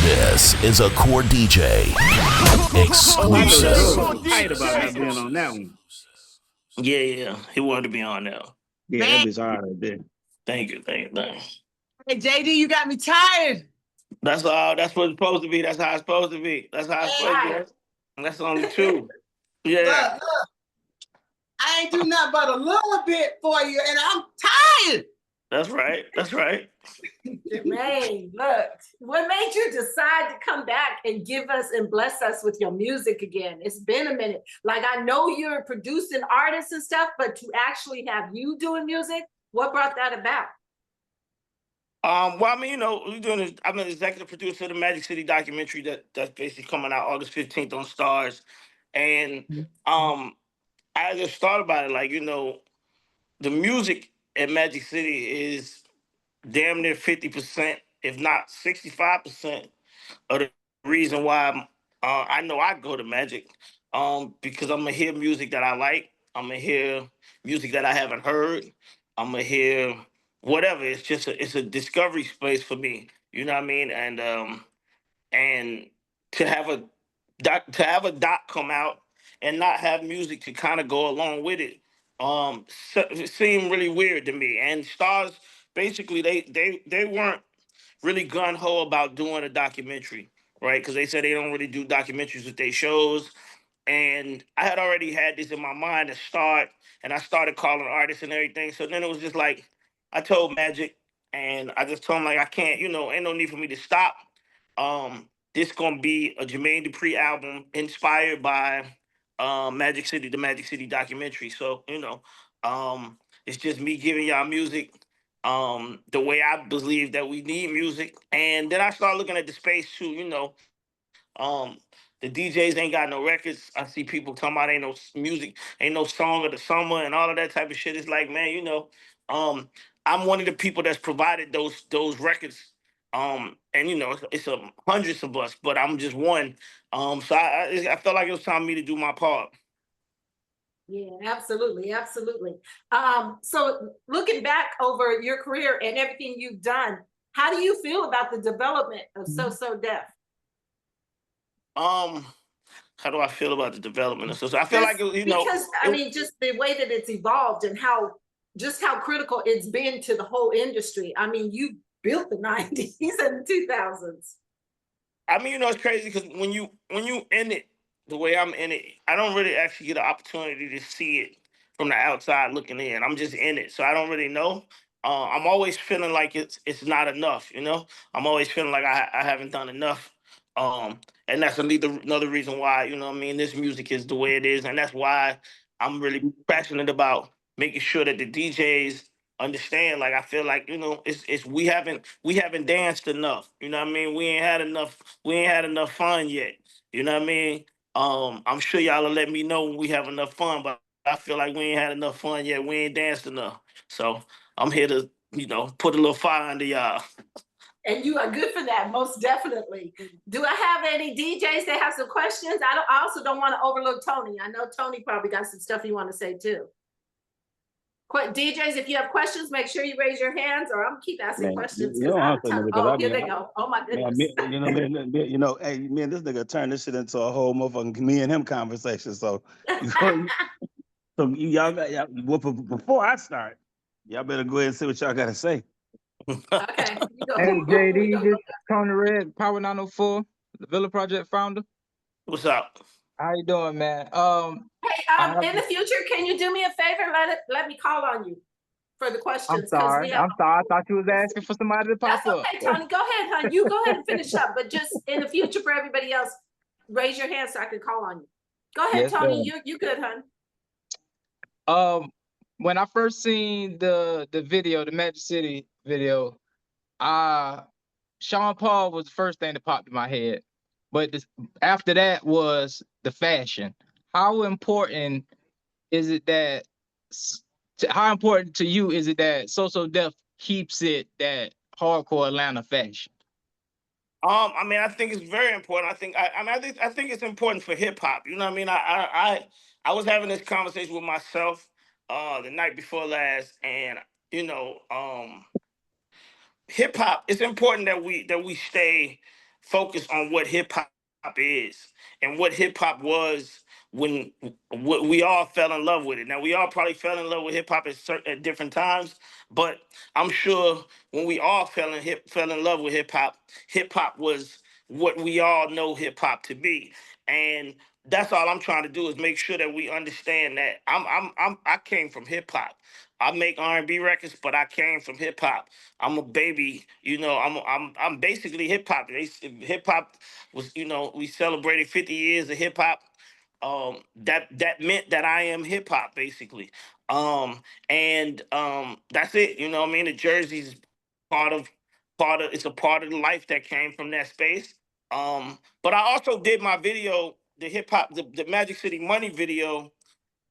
This is a Core DJ exclusive. Tight about not being on that one. Yeah, he wanted to be on there. Yeah, that bitch hard right there. Thank you. Hey, JD, you got me tired. That's all. That's what it's supposed to be. That's how it's supposed to be. That's how it's supposed to be. That's only two. Yeah. Look, I ain't do nothing but a little bit for you, and I'm tired. That's right. Jermaine, look, what made you decide to come back and give us and bless us with your music again? It's been a minute. Like, I know you're producing artists and stuff, but to actually have you doing music, what brought that about? Well, I mean, we're doing this. I'm an executive producer of the Magic City documentary that's basically coming out August 15th on Stars. And I just thought about it, like, the music at Magic City is damn near 50%, if not 65% of the reason why I know I go to Magic. Because I'm gonna hear music that I like. I'm gonna hear music that I haven't heard. I'm gonna hear whatever. It's a discovery space for me. You know what I mean? And to have a doc come out and not have music to kind of go along with it, it seemed really weird to me. And Stars basically they weren't really gun ho about doing a documentary, right? Because they said they don't really do documentaries with their shows. And I had already had this in my mind to start, and I started calling artists and everything. So then it was just like, I told Magic, and I just told him, like, I can't, ain't no need for me to stop. This gonna be a Jermaine Dupri album inspired by Magic City, the Magic City documentary. So, it's just me giving y'all music the way I believe that we need music. And then I started looking at the space too, um, the DJs ain't got no records. I see people talking about ain't no music, ain't no song of the summer and all of that type of shit. It's like, man, I'm one of the people that's provided those records. And it's a hundreds of us, but I'm just one. So I felt like it was time for me to do my part. Yeah, absolutely. So looking back over your career and everything you've done, how do you feel about the development of So Def? How do I feel about the development of I feel like because I mean, just the way that it's evolved and how critical it's been to the whole industry. I mean, you built the 90s and the 2000s. I mean, it's crazy because when you in it the way I'm in it, I don't really actually get an opportunity to see it from the outside looking in. I'm just in it, so I don't really know. I'm always feeling like it's not enough. I'm always feeling like I haven't done enough. And that's another reason why, what I mean, this music is the way it is. And that's why I'm really passionate about making sure that the DJs understand. Like, I feel like, it's we haven't danced enough. You know what I mean? We ain't had enough fun yet. You know what I mean? I'm sure y'all will let me know when we have enough fun, but I feel like we ain't had enough fun yet. We ain't danced enough. So I'm here to, put a little fire under y'all. And you are good for that, most definitely. Do I have any DJs that have some questions? I also don't want to overlook Tony. I know Tony probably got some stuff you want to say too. DJs, if you have questions, make sure you raise your hands, or I'm gonna keep asking questions. Oh, here they go. Oh my goodness. Hey, man, this nigga turned this shit into a whole motherfucking me and him conversation. So, before I start, y'all better go ahead and see what y'all gotta say. Okay. Hey, JD, this Tony Red, Power 904, the Villa Project founder. What's up? How you doing, man? Hey, in the future, can you do me a favor? Let me call on you for the questions. I'm sorry. I thought you was asking for somebody to pop up. Okay, Tony, go ahead, hon. You go ahead and finish up. But just in the future, for everybody else, raise your hand so I can call on you. Go ahead, yes, Tony. You good, hon? When I first seen the video, the Magic City video, Sean Paul was the first thing that popped in my head. But after that was the fashion. How important is it that? How important to you is it that So Def keeps it that hardcore Atlanta fashion? I mean, I think it's very important. I think it's important for hip hop. You know what I mean? I was having this conversation with myself the night before last, and hip hop. It's important that we stay focus on what hip hop is and what hip hop was when we all fell in love with it. Now we all probably fell in love with hip hop at different times, but I'm sure when we all fell in love with hip hop was what we all know hip hop to be. And that's all I'm trying to do is make sure that we understand that I came from hip hop. I make R&B records, but I came from hip hop. I'm a baby, I'm basically hip hop. Hip hop was, we celebrated 50 years of hip hop. That meant that I am hip hop basically. And that's it. You know what I mean? The jerseys part of it's a part of the life that came from that space. But I also did my video, the hip hop, the Magic City Money video.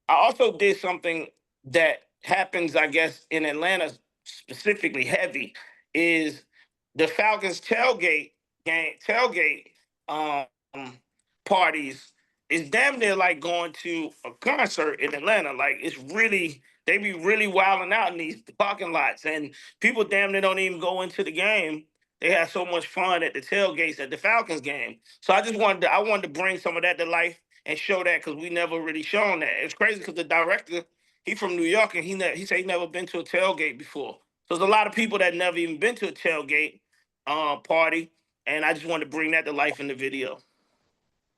I also did something that happens, I guess, in Atlanta specifically heavy is the Falcons tailgate um, parties is damn near like going to a concert in Atlanta. Like it's really, they be really wilding out in these parking lots, and people damn near don't even go into the game. They have so much fun at the tailgates at the Falcons game. So I wanted to bring some of that to life and show that because we never really shown that. It's crazy because the director, he from New York, and he said he never been to a tailgate before. So there's a lot of people that never even been to a tailgate party, and I just wanted to bring that to life in the video.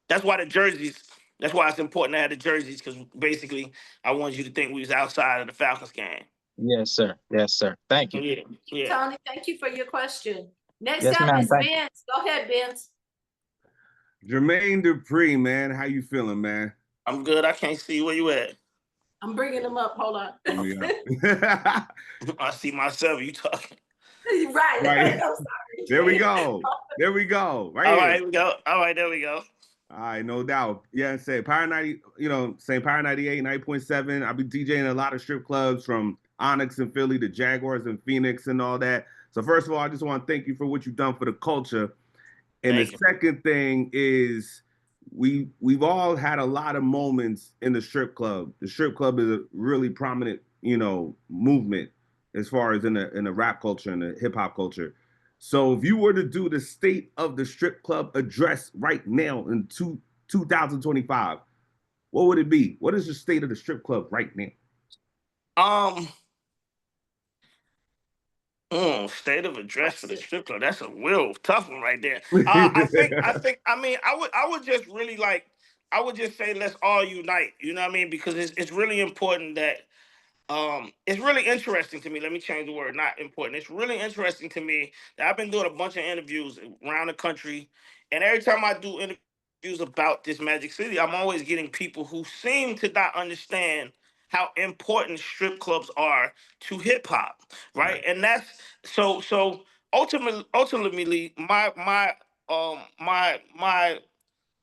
That's why the jerseys. That's why it's important to have the jerseys because basically I wanted you to think we was outside of the Falcons game. Yes, sir. Yes, sir. Thank you. Yeah, yeah. Tony, thank you for your question. Next Yes, up ma'am. is Thank you. Vince. Go ahead, Vince. Jermaine Duprri, man, how you feeling, man? I'm good. I can't see where you at. I'm bringing them up. Hold on. Oh, yeah. I see myself. You talking? Right. Right. I'm sorry. There we go. There we go. Right All here. right, here we go. All right, there we go. All right, no doubt. Yeah, say Power 90, saying Power 98, 90.7. I'll be DJing a lot of strip clubs from Onyx in Philly to Jaguars in Phoenix and all that. So first of all, I just want to thank you for what you've done for the culture. And Thank the you. second thing is we've all had a lot of moments in the strip club. The strip club is a really prominent, movement as far as in the rap culture and the hip hop culture. So if you were to do the state of the strip club address right now in 2025, what would it be? What is the state of the strip club right now? State of address for the strip club. That's a real tough one right there. I would just really I would just say let's all unite. You know what I mean? Because it's really important that it's really interesting to me. Let me change the word, not important. It's really interesting to me that I've been doing a bunch of interviews around the country, and every time I do interviews about this Magic City, I'm always getting people who seem to not understand how important strip clubs are to hip hop, right? And that's so ultimately my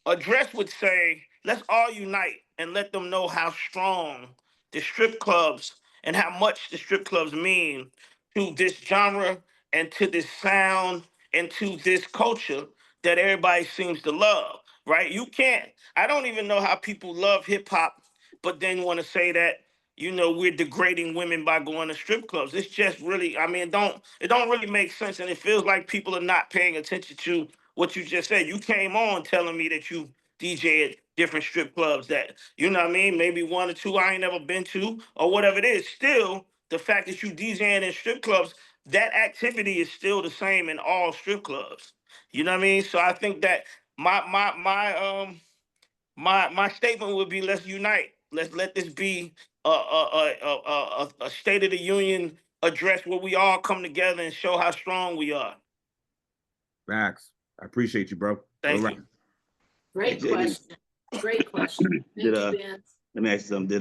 address would say, let's all unite and let them know how strong the strip clubs and how much the strip clubs mean to this genre and to this sound and to this culture that everybody seems to love, right? I don't even know how people love hip hop, but then want to say that, we're degrading women by going to strip clubs. It's just really, it don't really make sense. And it feels like people are not paying attention to what you just said. You came on telling me that you DJ at different strip clubs that, maybe one or two I ain't never been to or whatever it is. Still, the fact that you DJing in strip clubs, that activity is still the same in all strip clubs. You know what I mean? So I think that my statement would be let's unite. Let's let this be a State of the Union address where we all come together and show how strong we are. Max, I appreciate you, bro. Thank All you. Great Hey, JD. question. Great question. Thank you, Vince. Let me ask you something.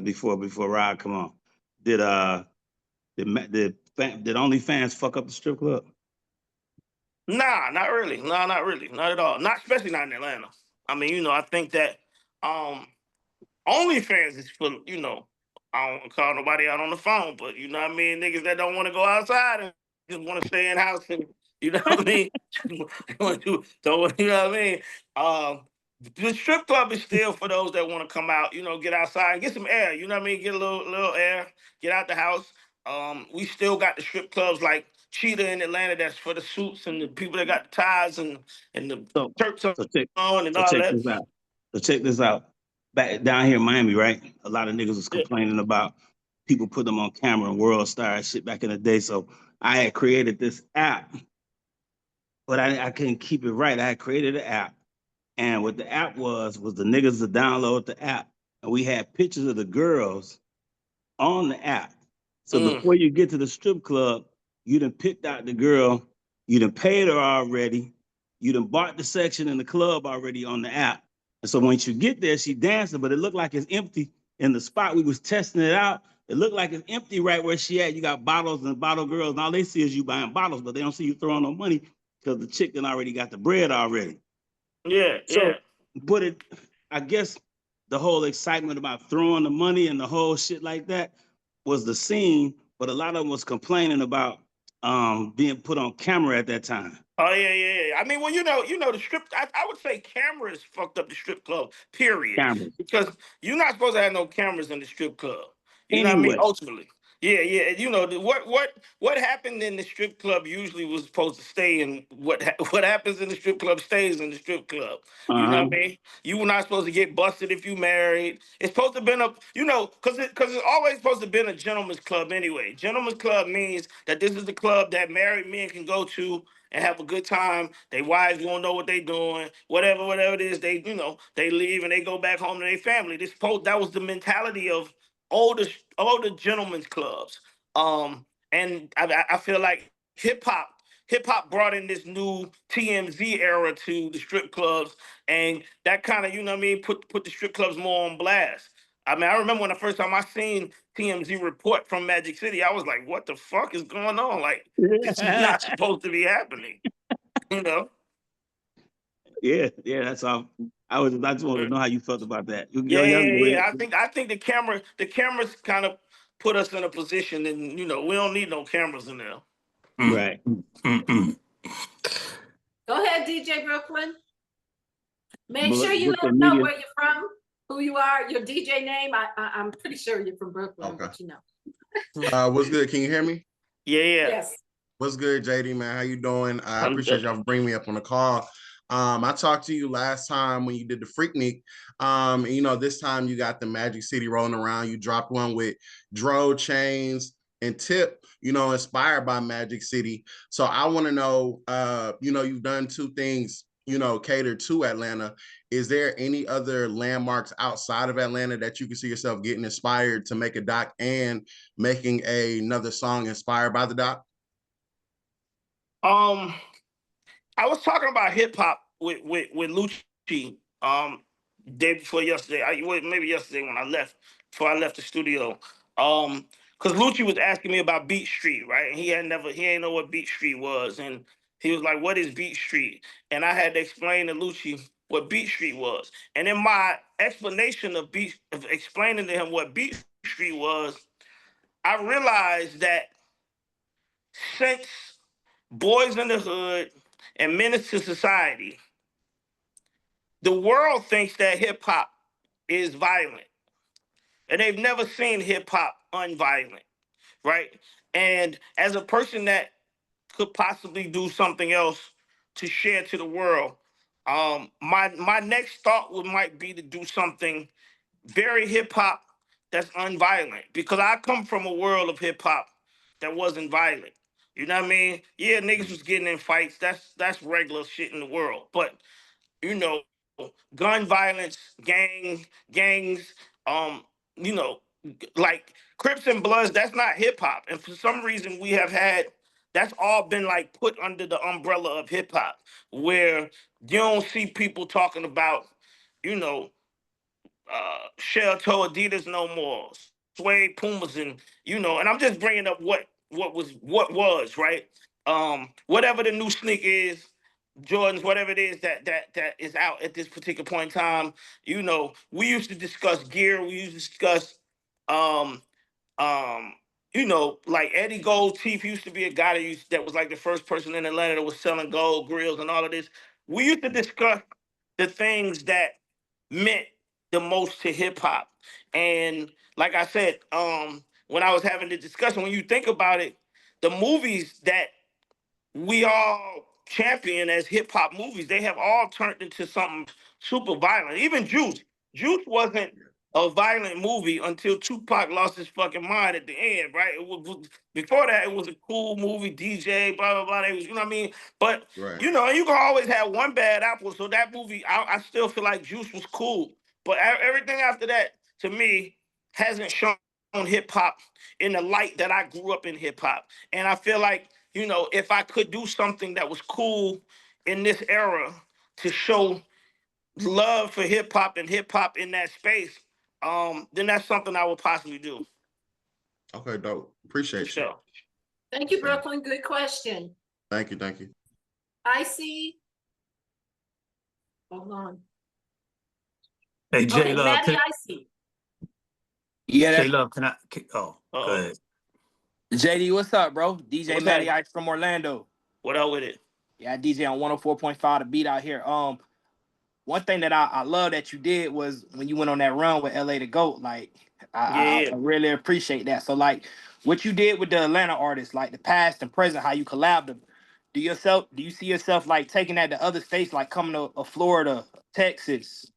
Before Rod come on, did OnlyFans fuck up the strip club? Nah, not really. No, not really. Not at all. Not especially not in Atlanta. I think that OnlyFans is for, I don't call nobody out on the phone, but you know what I mean? Niggas that don't want to go outside and just want to stay in house and, you know what I mean? Don't, you know what I mean? The strip club is still for those that want to come out, get outside and get some air, you know what I mean? Get a little air, get out the house. We still got the strip clubs like cheetah in Atlanta that's for the suits and the people that got the ties and the So, shirts so check, on and so all check that. this out. So check this out. Back down here in Miami, right? A lot of niggas was Yeah. complaining about people put them on camera and world star shit back in the day. So I had created this app, but I couldn't keep it right. I had created an app, and what the app was the niggas to download the app, and we had pictures of the girls on the app. So before you get to the strip club, you done picked out the girl, you done paid her already, you done bought the section in the club already on the app. And so once you get there, she dancing, but it looked like it's empty in the spot we was testing it out. It looked like it's empty right where she at. You got bottles and bottle girls, and all they see is you buying bottles, but they don't see you throwing no money because the chick done already got the bread already. Yeah, So, yeah. but I guess the whole excitement about throwing the money and the whole shit like that was the scene, but a lot of them was complaining about being put on camera at that time. Oh yeah. I mean, well, the strip. I would say cameras fucked up the strip club. Period. Cameras. Because you're not supposed to have no cameras in the strip club. You know what I mean? Anyway, Ultimately. Yeah. You know what happened in the strip club usually was supposed to stay, and what happens in the strip club stays in the strip club. You know what I mean? You were not supposed to get busted if you married. It's supposed to have been because it's always supposed to have been a gentleman's club anyway. Gentleman's club means that this is the club that married men can go to and have a good time. They wives won't know what they doing. Whatever it is, they leave and they go back home to their family. That was the mentality of older gentlemen's clubs. And I feel like hip hop brought in this new TMZ era to the strip clubs, and that kind of, you know what I mean, put the strip clubs more on blast. I mean, I remember when the first time I seen TMZ report from Magic City, I was like, what the fuck is going on? Like, this is not supposed to be happening, you know? yeah, that's all. I just wanted to know how you felt about that. Yeah. I think the cameras kind of put us in a position, and we don't need no cameras in there. Right. Go ahead, DJ Brooklyn. Make sure you let Brooklyn them know Media. where you're from, who you are, your DJ name. I'm pretty sure you're from Brooklyn, Okay. but you know. What's good? Can you hear me? Yeah. Yes. What's good, JD, man? How you doing? I appreciate y'all for bringing me up on the call. I talked to you last time when you did the Freaknik. And, this time you got the Magic City rolling around. You dropped one with Dro, Chains, and Tip, inspired by Magic City. So I want to know, you've done two things, catered to Atlanta. Is there any other landmarks outside of Atlanta that you can see yourself getting inspired to make a doc and making another song inspired by the doc? I was talking about hip hop with Lucci day before yesterday. Maybe yesterday when I left, before I left the studio. Because Lucci was asking me about Beat Street, right? And he ain't know what Beat Street was, and he was like, "What is Beat Street?" And I had to explain to Lucci what Beat Street was. And in my explanation of explaining to him what Beat Street was, I realized that since Boys in the Hood and Menace to Society, the world thinks that hip hop is violent, and they've never seen hip hop unviolent, right? And as a person that could possibly do something else to share to the world, my next thought might be to do something very hip hop that's unviolent, because I come from a world of hip hop that wasn't violent. You know what I mean? Yeah, niggas was getting in fights. That's regular shit in the world. But you know, gun violence, gangs, um, you know, like Crips and Bloods, that's not hip hop. And for some reason that's all been like put under the umbrella of hip hop, where you don't see people talking about, you know, shell toe Adidas no more, suede Pumas, and and I'm just bringing up what was right. Whatever the new sneak is, Jordans, whatever it is that is out at this particular point in time. We used to discuss gear. We used to discuss, um, um, like Eddie Gold Teeth used to be a guy that was like the first person in Atlanta that was selling gold grills and all of this. We used to discuss the things that meant the most to hip hop. And like I said, when I was having the discussion, when you think about it, the movies that we all champion as hip hop movies, they have all turned into something super violent. Even Juice. Juice wasn't a violent movie until Tupac lost his fucking mind at the end, right? Before that, it was a cool movie, DJ, blah, blah, blah. They was, you know what I mean? But, Right. you know, you can always have one bad apple. So that movie, I still feel like Juice was cool. But everything after that, to me, hasn't shown hip hop in the light that I grew up in hip hop. And I feel like, you know, if I could do something that was cool in this era to show love for hip hop and hip hop in that space, then that's something I would possibly do. Okay, dope. Appreciate you. Sure. Thank you, Brooklyn. Good question. Thank you. Thank you. I see. Hold on. Hey, J Okay, Love. Maddie, I see. Yeah, J Love, can I? Go ahead. JD, what's up, bro? DJ What's Matty that? Ice from Orlando. What up with it? Yeah, I DJ on 104.5 The Beat out here. One thing that I love that you did was when you went on that run with LA to GOAT, like I really appreciate that. So like what you did with the Atlanta artists, like the past and present, how you collabed them. Do you see yourself like taking that to other states, like coming to Florida, Texas,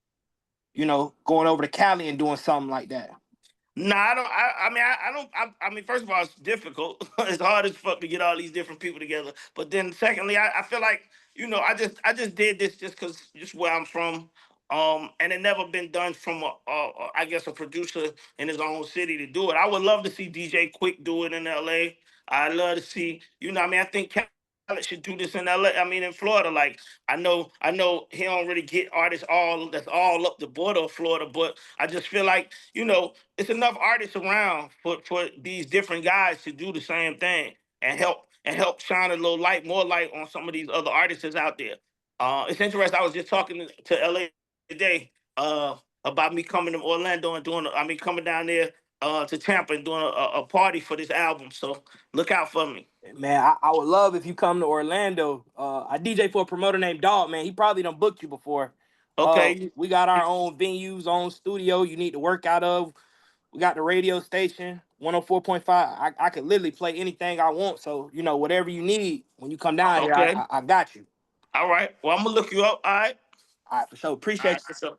you know, going over to Cali and doing something like that? Nah, I don't. I mean, first of all, it's difficult. It's hard as fuck to get all these different people together. But then, secondly, I feel like, you know, I just did this just where I'm from, and it never been done from I guess a producer in his own city to do it. I would love to see DJ Quick do it in LA. I'd love to see, you know, what I mean, I think Khaled should do this in LA. I mean, in Florida. Like, I know he don't really get artists that's all up the border of Florida, but I just feel like, you know, it's enough artists around for these different guys to do the same thing and help shine a little light, more light on some of these other artists that's out there. It's interesting. I was just talking to LA today about me coming to Orlando and coming down there to Tampa and doing a party for this album. So look out for me. Man, I would love if you come to Orlando. I DJ for a promoter named Dog, man. He probably done booked you before. Okay. We got our own venues, own studio you need to work out of. We got the radio station, 104.5. I could literally play anything I want. So, you know, whatever you need when you come down here, I got you. All right. Well, I'm going to look you up. All right. All right, for sure. Appreciate you.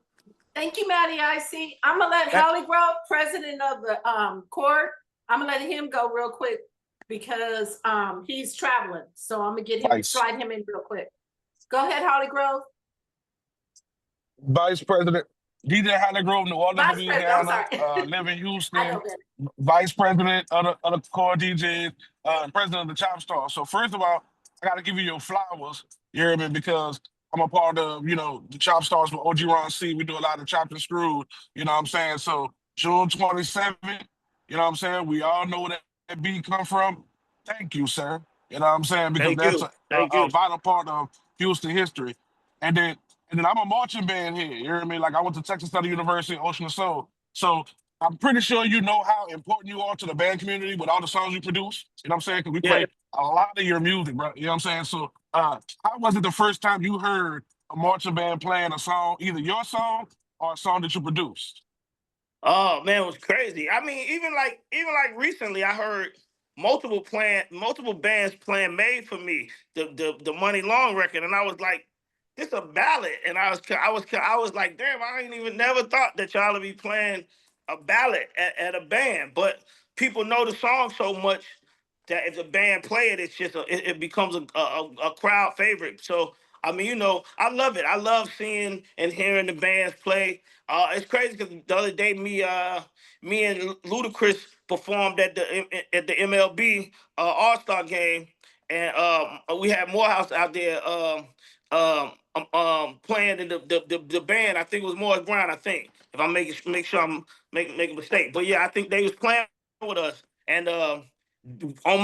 Thank you, Maddie. I see. I'm gonna let Holly Grove, president of the court. I'm gonna let him go real quick because he's traveling. So I'm gonna get him slide him in real quick. Go ahead, Holly Grove. Vice President DJ Holly Grove, New Orleans, Louisiana, live in Houston. Vice President of the core DJs, President of the Chop Star. So first of all, I got to give you your flowers. You hear me? Because I'm a part of, you know, the Chop Stars with OG Ron C. We do a lot of chopped and screwed, you know what I'm saying? So June 27th, you know what I'm saying? We all know where that beat come from. Thank you, sir. You know what I'm saying? Because that's a vital part of Houston history. And then I'm a marching band here. You hear me? Like I went to Texas Southern University, Ocean of Soul. So I'm pretty sure you know how important you are to the band community with all the songs you produce. You know what I'm saying? Because we play a lot of your music, bro. You know what I'm saying? So how was it the first time you heard a marching band playing a song, either your song or a song that you produced? Oh man, it was crazy. I mean, even like recently, I heard multiple bands playing "Made for Me," the Money Long record, and I was like, "This a ballad," and I was like, "Damn, I ain't even never thought that y'all would be playing a ballad at a band." But people know the song so much that if the band play it, it's just it becomes a crowd favorite. So I mean, you know, I love it. I love seeing and hearing the bands play. It's crazy because the other day, me and Ludacris performed at the MLB All-Star game, and we had Morehouse out there playing in the band. I think it was Morris Brown. I think if I make sure I'm making a mistake, but yeah, I think they was playing with us, and on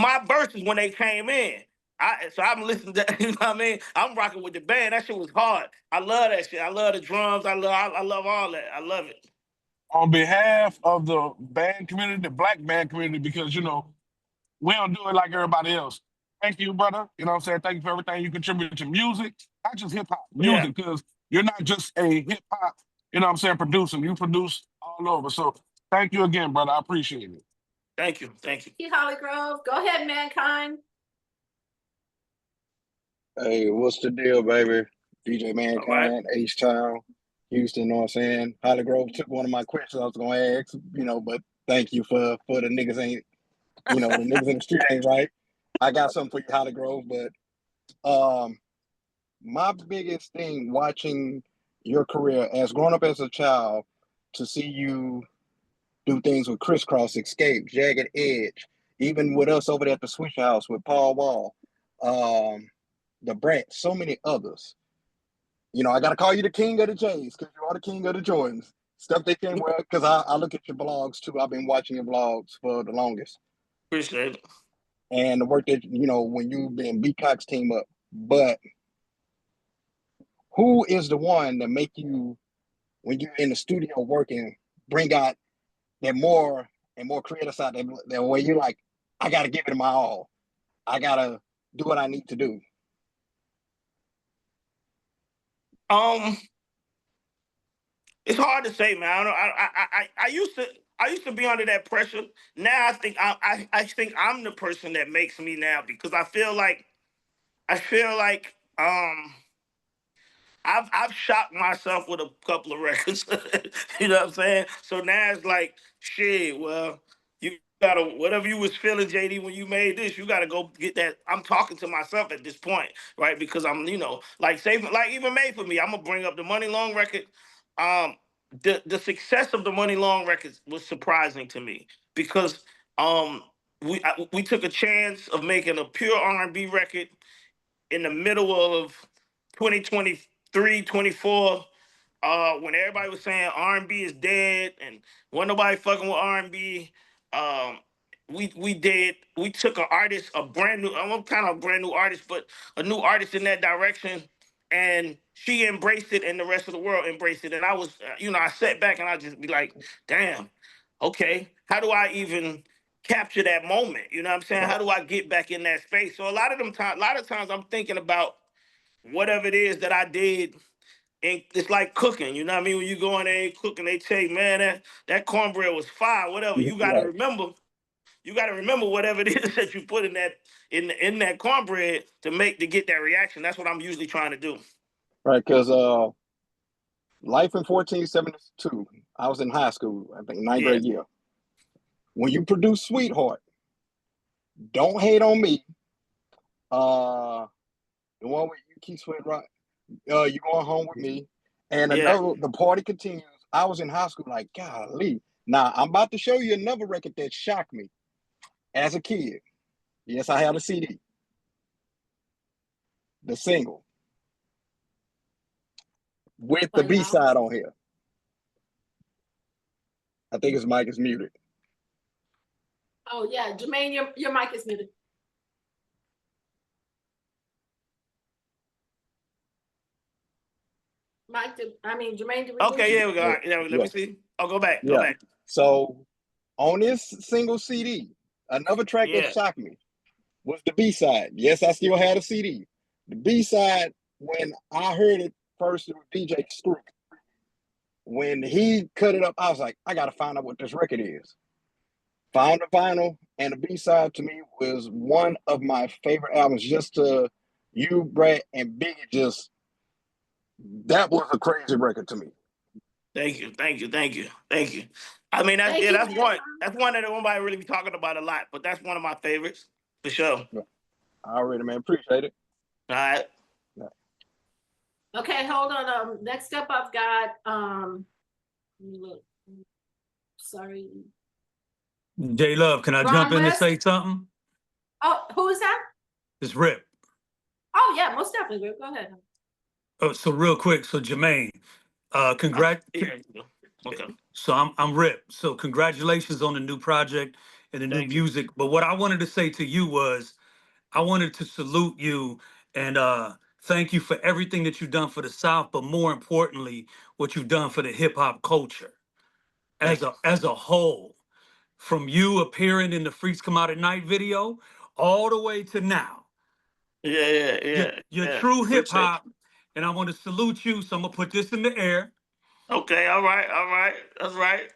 my verses when they came in. So I'm listening to, you know what I mean? I'm rocking with the band. That shit was hard. I love that shit. I love the drums. I love all that. I love it. On behalf of the band community, the black band community, because, you know, we don't do it like everybody else. Thank you, brother. You know what I'm saying? Thank you for everything you contribute to music, not just hip hop, music, because you're not just a hip hop, you know what I'm saying, producer. You produce all over. So thank you again, brother. I appreciate it. Thank you. Thank you. Holly Grove. Go ahead, Mankind. Hey, what's the deal, baby? DJ All right. Mankind, H-Town, Houston, know what I'm saying? Holly Grove took one of my questions I was gonna ask, but thank you for the niggas ain't, the niggas in the street ain't right. I got something for you, Holly Grove, but my biggest thing watching your career as growing up as a child to see you do things with Crisscross, Escape, Jagged Edge, even with us over there at the Switch House with Paul Wall, the Brat, so many others. I got to call you the king of the J's because you are the king of the Jordans. Stuff they can wear, because I look at your blogs too. I've been watching your blogs for the longest. Appreciate it. And the work that, when you've been B-Cox team up. But who is the one that make you, when you're in the studio working, bring out that more and more creative side, that way you're like, I got to give it my all. I got to do what I need to do. It's hard to say, man. I don't know. I used to be under that pressure. Now I think I'm the person that makes me now, because I feel like I've shocked myself with a couple of records. You know what I'm saying? So now it's like, shit, well, you gotta, whatever you was feeling, JD, when you made this, you gotta go get that. I'm talking to myself at this point, right? Because I'm, like even Made for Me, I'm gonna bring up the Money Long record. The success of the Money Long records was surprising to me, because we took a chance of making a pure R&B record in the middle of 2023, 24, when everybody was saying R&B is dead and wasn't nobody fucking with R&B. We took an artist, I'm kind of a brand new artist, but a new artist in that direction, and she embraced it, and the rest of the world embraced it. And I was, I sat back and I just be like, damn, okay, how do I even capture that moment? You know what I'm saying? How do I get back in that space? So a lot of times I'm thinking about whatever it is that I did. And it's like cooking, you know what I mean? When you go in there and cook and they tell you, man, that cornbread was fire, whatever. You gotta remember whatever it is that you put in that cornbread to get that reaction. That's what I'm usually trying to do. Right, because Life in 1472, I was in high school, I think ninth grade year. When you produce Sweetheart, Don't Hate on Me, the one with you, Keith Sweat, right? You Going Home with Me, and another, The Party Continues. I was in high school like, golly. Now, I'm about to show you another record that shocked me as a kid. Yes, I have a CD. The single. With the B-side on here. I think his mic is muted. Oh, yeah. Jermaine, your mic is muted. Jermaine, okay, yeah, we got it. Let me see. Oh, go back. Go back. So on this single CD, another track that shocked me was the B-side. Yes, I still had a CD. The B-side, when I heard it first, it was DJ Screw. When he cut it up, I was like, I gotta find out what this record is. Found the vinyl, and the B-side to me was one of my favorite albums. Just to you, Brett, and Biggie, that was a crazy record to me. Thank you. I mean, that's one that nobody really be talking about a lot, but that's one of my favorites for sure. Already, man, appreciate it. All right. Okay, hold on. Next up, I've got look. Sorry. J Love, can I jump in and say something? Oh, who is that? It's Rip. Oh yeah, most definitely. Rip. Go ahead. Oh, so real quick, so Jermaine, Okay. So I'm Rip. So congratulations on the new project and the new music. But what I wanted to say to you was, I wanted to salute you and thank you for everything that you've done for the South, but more importantly, what you've done for the hip hop culture as a whole. From you appearing in the Freaks Come Out at Night video all the way to now. You're true hip hop, and I want to salute you. So I'm gonna put this in the air. Okay, all right. That's right.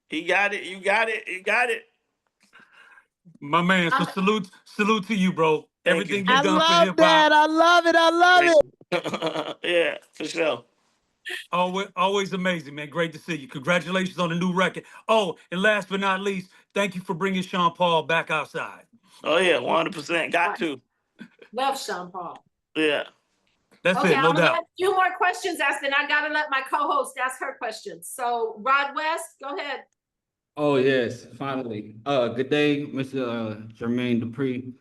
You got it. My man, so salute to you, bro. Everything you've done for love hip that. hop. I love it. I love it. Yeah, for sure. Always amazing, man. Great to see you. Congratulations on the new record. Oh, and last but not least, thank you for bringing Sean Paul back outside. Oh yeah, 100%. Got to. Love Sean Paul. Yeah. That's Okay, it, no I'm gonna doubt. let a few more questions asked, and I gotta let my co-host ask her questions. So Rod West, go ahead. Oh yes, finally. Good day, Mr. Jermaine Dupree.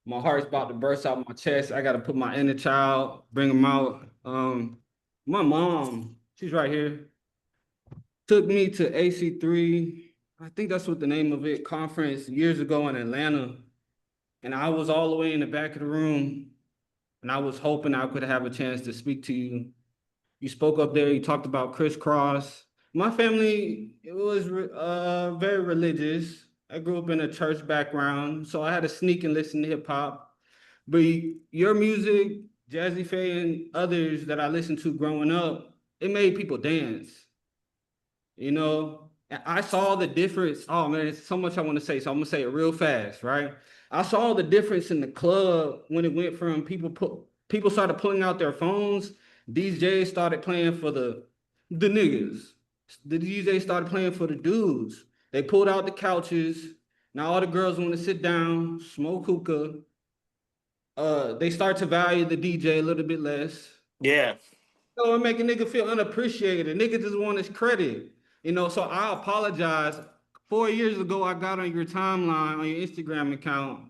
My heart's about to burst out my chest. I gotta put my inner child, bring him out. My mom, she's right here, took me to AC3. I think that's what the name of it, conference years ago in Atlanta. And I was all the way in the back of the room, and I was hoping I could have a chance to speak to you. You spoke up there, you talked about crisscross. My family, it was very religious. I grew up in a church background, so I had to sneak and listen to hip hop. But your music, Jazzy Faye and others that I listened to growing up, it made people dance. You know, I saw the difference. Oh man, it's so much I want to say, so I'm gonna say it real fast, right? I saw the difference in the club when it went from people started pulling out their phones. DJs started playing for the niggas. The DJs started playing for the dudes. They pulled out the couches. Now all the girls want to sit down, smoke hookah. They start to value the DJ a little bit less. Yeah. So it make a nigga feel unappreciated. Nigga just want his credit. You know, so I apologize. 4 years ago, I got on your timeline on your Instagram account.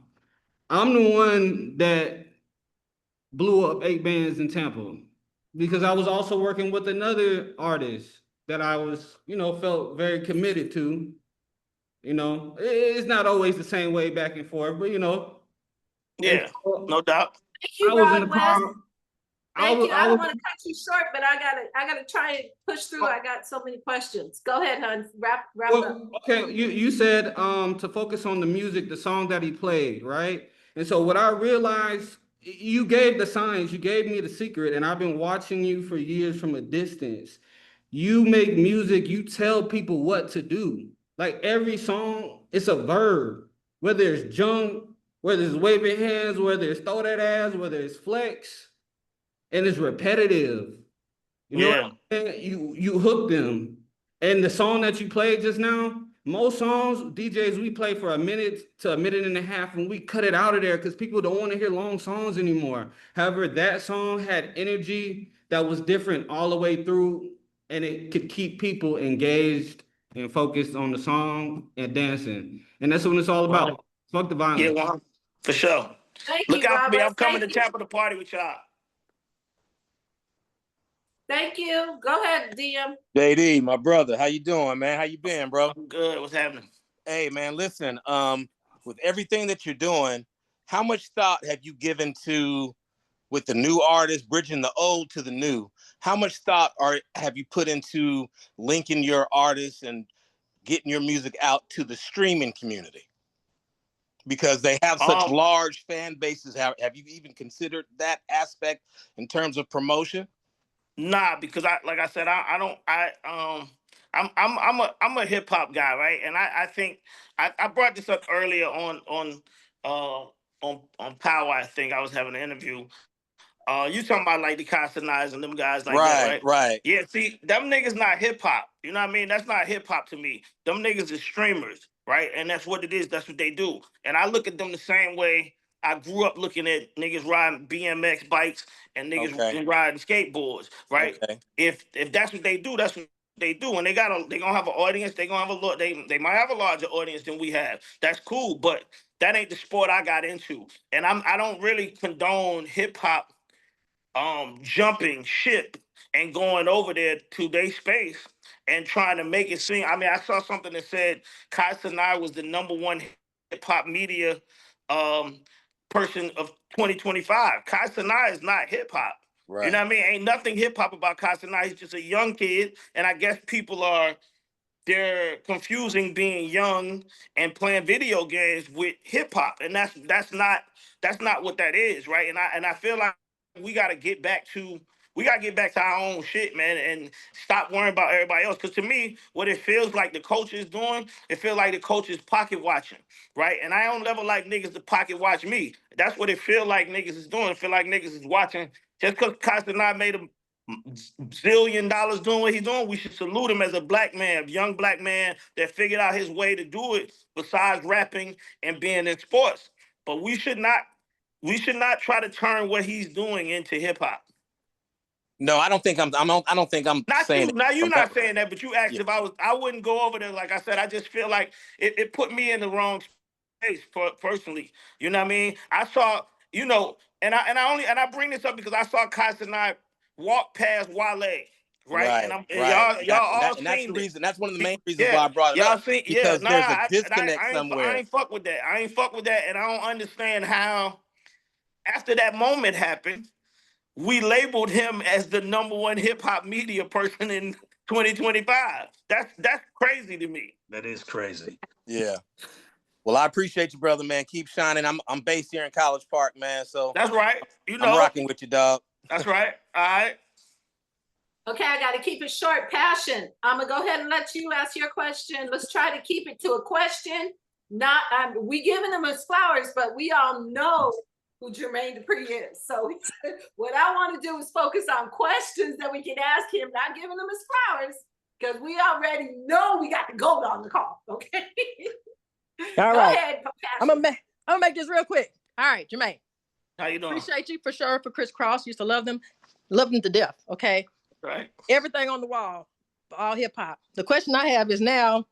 I'm the one that blew up 8 bands in Tampa because I was also working with another artist that I was, you know, felt very committed to. You know, it's not always the same way back and forth, but you know. Yeah, no doubt. Thank you, I was in Rod the West. car. Thank you. I I don't was want to cut you short, but I gotta try and push through. I got so many questions. Go ahead, hon. Wrap it up. Okay, you said to focus on the music, the song that he played, right? And so what I realized, you gave the signs, you gave me the secret, and I've been watching you for years from a distance. You make music, you tell people what to do. Like every song, it's a verb. Whether it's jump, whether it's waving hands, whether it's throw that ass, whether it's flex, and it's repetitive. You know what I'm saying? You hook them. And the song that you played just now, most songs, DJs, we play for a minute to a minute and a half, and we cut it out of there because people don't want to hear long songs anymore. However, that song had energy that was different all the way through, and it could keep people engaged and focused on the song and dancing. And that's what it's all about. Fuck the violence. Yeah, well, for sure. Look out for me. I'm coming to Tampa to party with y'all. Thank you. Go ahead, DM. JD, my brother, how you doing, man? How you been, bro? I'm good. What's happening? Hey, man, listen. With everything that you're doing, how much thought have you given to, with the new artists, bridging the old to the new? How much thought have you put into linking your artists and getting your music out to the streaming community? Because they have such large fan bases. Have you even considered that aspect in terms of promotion? Nah, because I'm a hip hop guy, right? And I think I brought this up earlier on Power. I think I was having an interview. You talking about like the Castanais and them guys like that, right? Right. Yeah, see, them niggas not hip hop. You know what I mean? That's not hip hop to me. Them niggas is streamers, right? And that's what it is. That's what they do. And I look at them the same way I grew up looking at niggas riding BMX bikes and niggas riding skateboards, right? Okay. If that's what they do, that's what they do. And they gonna have an audience. They gonna have they might have a larger audience than we have. That's cool, but that ain't the sport I got into. And I don't really condone hip hop jumping ship and going over there to their space and trying to make it seem. I mean, I saw something that said Kai Cenat was the #1 hip hop media person of 2025. Kai Cenat is not hip hop. Right. You know what I mean? Ain't nothing hip hop about Kai Cenat. He's just a young kid, and I guess they're confusing being young and playing video games with hip hop, and that's not what that is, right? And I feel like we got to get back to we gotta get back to our own shit, man, and stop worrying about everybody else. Because to me, what it feels like the coach is doing, it feels like the coach is pocket watching, right? And I don't ever like niggas to pocket watch me. That's what it feel like niggas is doing. It feel like niggas is watching. Just because Castanet made a zillion dollars doing what he's doing, we should salute him as a black man, a young black man that figured out his way to do it besides rapping and being in sports. But we should not try to turn what he's doing into hip hop. No, I don't think I'm not saying you. Now you're that. not saying that, but you asked if I wouldn't go over there. Like I said, I just feel like it put me in the wrong space personally. You know what I mean? I saw, you know, and I bring this up because I saw Castanet walk past Wale. Right, and y'all all and that's seen the reason. That's one of the main reasons yeah, why I brought it y'all up. seen, Because nah, there's a I disconnect somewhere. I ain't fuck with that. I ain't fuck with that, and I don't understand how after that moment happened, we labeled him as the #1 hip hop media person in 2025. That's crazy to me. That is crazy. Yeah. Well, I appreciate you, brother, man. Keep shining. I'm based here in College Park, man. So that's right. You know, I'm rocking with you, dog. That's right. All right. Okay, I got to keep it short. Passion. I'm gonna go ahead and let you ask your question. Let's try to keep it to a question. Not we giving them his flowers, but we all know who Jermaine Dupri is. So what I want to do is focus on questions that we can ask him, not giving him his flowers, because we already know we got the goat on the call. Okay. All Go right. ahead, I'm gonna make this real quick. All right, Jermaine. How you doing? Appreciate you for sure. For Chris Cross, used to love them to death. Okay. Right. Everything on the wall, all hip hop. The question I have is now,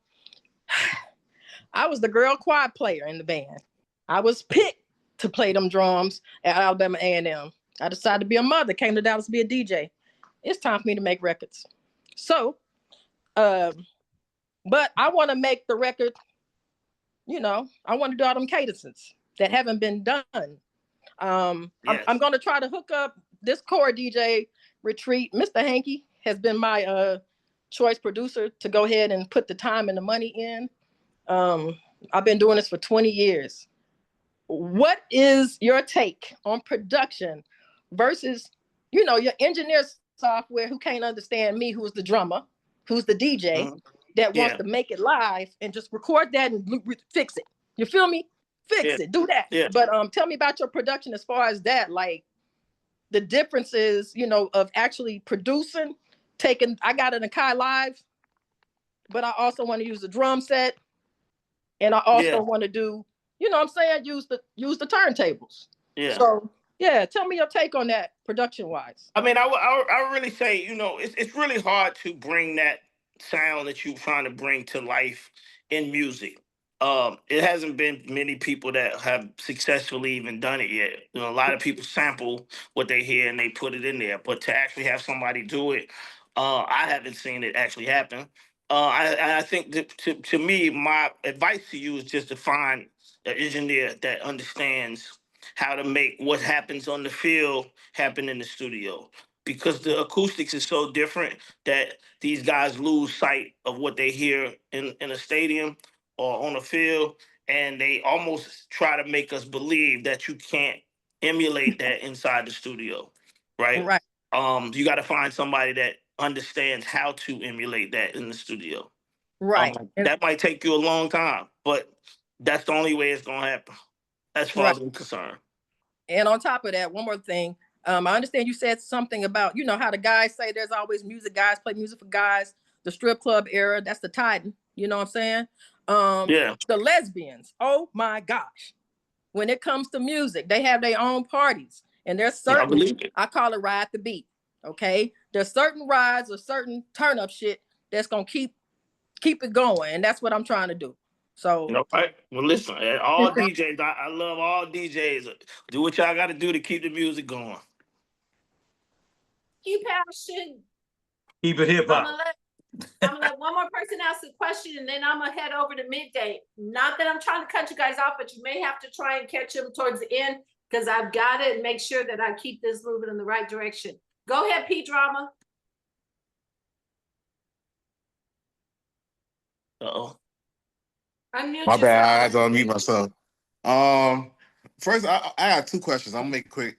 I was the girl quad player in the band. I was picked to play them drums at Alabama A&M. I decided to be a mother, came to Dallas to be a DJ. It's time for me to make records. So, but I want to make the record, you know, I want to do all them cadences that haven't been done. I'm going to try to hook up this core DJ retreat. Mr. Hankey has been my choice producer to go ahead and put the time and the money in. I've been doing this for 20 years. What is your take on production versus, you know, your engineer software who can't understand me, who's the drummer, who's the DJ, that wants to make it live and just record that and fix it. You feel me? Fix it, do that. But tell me about your production as far as that, like the differences, you know, of actually producing, I got an Akai Live, but I also want to use the drum set. And I also want to do, you know what I'm saying, use the turntables. Yeah. So yeah, tell me your take on that production wise. I mean, I would really say, you know, it's really hard to bring that sound that you're trying to bring to life in music. It hasn't been many people that have successfully even done it yet. You know, a lot of people sample what they hear and they put it in there, but to actually have somebody do it, I haven't seen it actually happen. I think that to me, my advice to you is just to find an engineer that understands how to make what happens on the field happen in the studio. Because the acoustics is so different that these guys lose sight of what they hear in a stadium or on a field, and they almost try to make us believe that you can't emulate that inside the studio, right? Right. You got to find somebody that understands how to emulate that in the studio. Right. That might take you a long time, but that's the only way it's gonna happen, as far as I'm concerned. And on top of that, one more thing. I understand you said something about, you know, how the guys say there's always music, guys play music for guys, the strip club era, that's the Titan, you know what I'm saying? The lesbians, oh my gosh. When it comes to music, they have their own parties. And there's certain, I call it ride the beat, okay? There's certain rides or certain turn up shit that's gonna keep it going. And that's what I'm trying to do. So, you know, right? Well, listen, all DJs, I love all DJs. Do what y'all got to do to keep the music going. Keep passion. Keep it hip hop. I'm gonna let one more person ask a question, and then I'm gonna head over to midday. Not that I'm trying to cut you guys off, but you may have to try and catch them towards the end because I've got to make sure that I keep this moving in the right direction. Go ahead, P Drama. Uh-oh. My bad, I had to unmute myself. First, I got two questions. I'm gonna make it quick.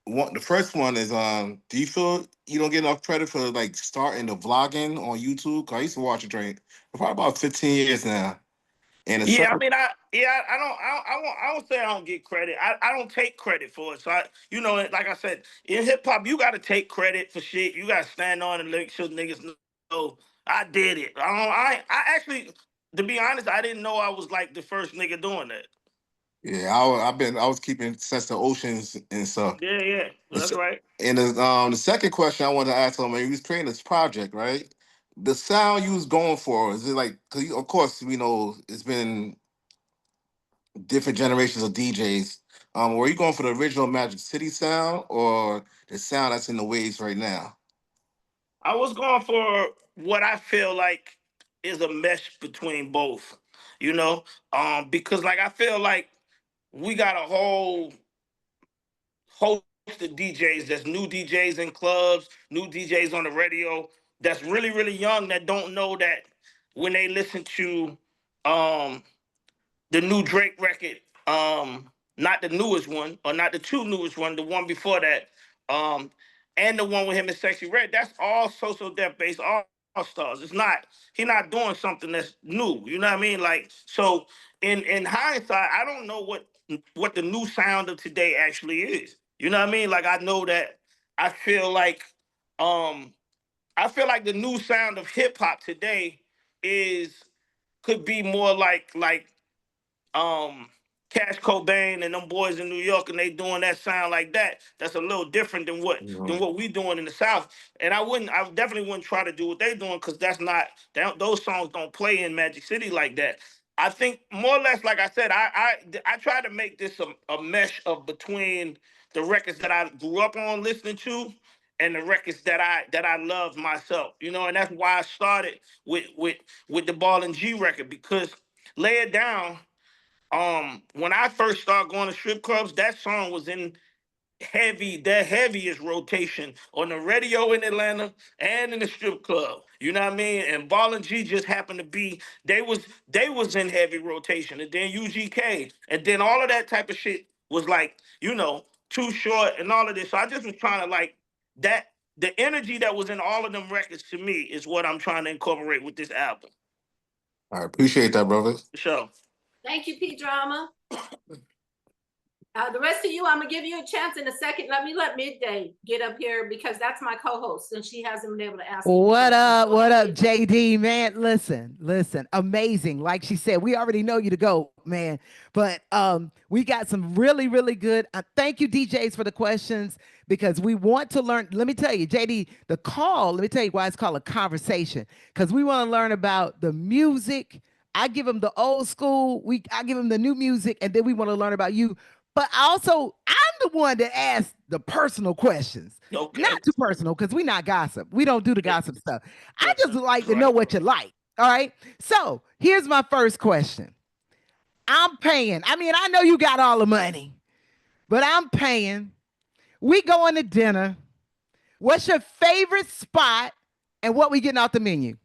The first one is do you feel you don't get enough credit for like starting the vlogging on YouTube? 'Cause I used to watch it for probably about 15 years now. And the Yeah, I second, mean, I won't say I don't get credit. I don't take credit for it. So like I said, in hip hop, you got to take credit for shit. You got to stand on and make sure niggas know I did it. I actually, to be honest, I didn't know I was like the first nigga doing that. yeah, I was keeping since the oceans and stuff. Yeah, that's right. And the second question I wanted to ask him, when you was creating this project, right? The sound you was going for, is it like, because of course we know it's been different generations of DJs. Were you going for the original Magic City sound or the sound that's in the waves right now? I was going for what I feel like is a mesh between both, because like I feel like we got a whole host of DJs that's new DJs in clubs, new DJs on the radio that's really, really young that don't know that when they listen to the new Drake record, not the newest one, or not the two newest one, the one before that, and the one with him and Sexy Red, that's all social death based, all stars. It's not, he not doing something that's new. You know what I mean? Like, so in hindsight, I don't know what the new sound of today actually is. You know what I mean? Like, I know that I feel like the new sound of hip hop today could be more like Cash Cobain and them boys in New York, and they doing that sound like that. That's a little different than what we doing in the South. And I definitely wouldn't try to do what they doing, because those songs don't play in Magic City like that. I think more or less, like I said, I try to make this a mesh of between the records that I grew up on listening to and the records that I love myself. And that's why I started with the Ball and G record, because Lay It Down, when I first started going to strip clubs, that song was in the heaviest rotation on the radio in Atlanta and in the strip club. You know what I mean? And Ball and G just happened to be, they was in heavy rotation. And then UGK. And then all of that type of shit was like, Too Short and all of this. So I just was trying to the energy that was in all of them records, to me, is what I'm trying to incorporate with this album. I appreciate that, brother. For sure. Thank you, P Drama. The rest of you, I'm gonna give you a chance in a second. Let Midday get up here, because that's my co-host and she hasn't been able to ask. What up, JD, man? Listen, amazing. Like she said, we already know you to go, man. But we got some really, really good. Thank you, DJs, for the questions, because we want to learn. Let me tell you, JD, let me tell you why it's called a conversation, because we want to learn about the music. I give them the old school, I give them the new music, and then we want to learn about you. But I'm the one that asks the personal questions. Okay. Not too personal, because we're not gossip. We don't do the gossip stuff. I just like to know what you like. All right. So here's my first question. I'm paying. I mean, I know you got all the money, but I'm paying. We going to dinner. What's your favorite spot and what we getting off the menu?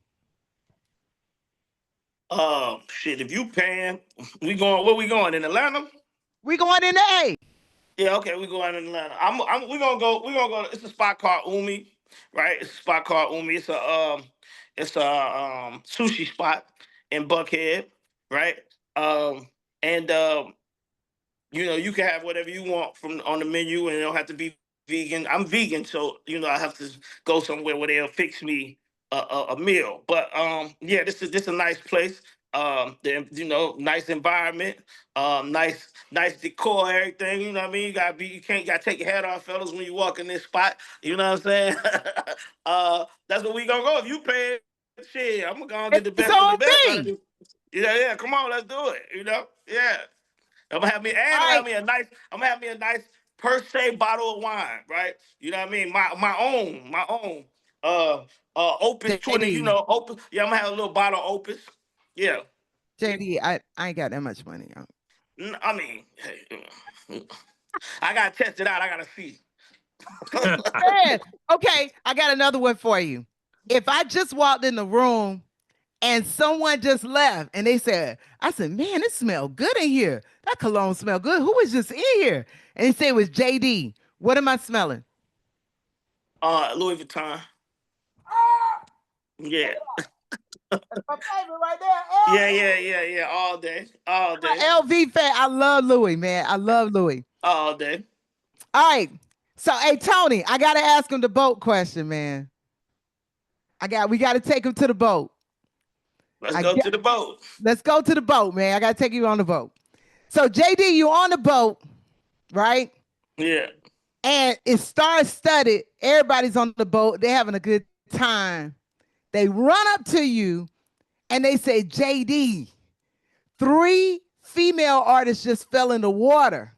Shit, if you paying, where we going, in Atlanta? We going in the A. Yeah, okay, we going in Atlanta. We're gonna go, it's a spot called Umi, right? It's a spot called Umi. It's a sushi spot in Buckhead, right? You can have whatever you want on the menu, and it don't have to be vegan. I'm vegan, so I have to go somewhere where they'll fix me a meal. But yeah, this is a nice place. Nice environment, nice decor, everything. You know what I mean? You gotta take your hat off, fellas, when you walk in this spot. You know what I'm saying? That's what we gonna go. If you pay, shit, I'm gonna get the best of the best. Yeah, come on, let's do it. Yeah. I'm gonna have me a nice per se bottle of wine, right? You know what I mean? My own Opus 20, Opus. Yeah, I'm gonna have a little bottle of Opus. Yeah. JD, I ain't got that much money. I mean, hey, I gotta test it out. I gotta see. Okay, I got another one for you. If I just walked in the room and someone just left and I said, man, it smells good in here. That cologne smells good. Who was just in here? And they say it was JD. What am I smelling? Louis Vuitton. Yeah. That's my favorite right there. Yeah. All day. All day. LV fan. I love Louis, man. I love Louis. All day. All right. So, hey, Tony, I gotta ask him the boat question, man. We gotta take him to the boat. Let's go to the boat. Let's go to the boat, man. I gotta take you on the boat. So, JD, you on the boat, right? Yeah. And it's star-studded. Everybody's on the boat. They're having a good time. They run up to you and they say, JD, 3 female artists just fell in the water,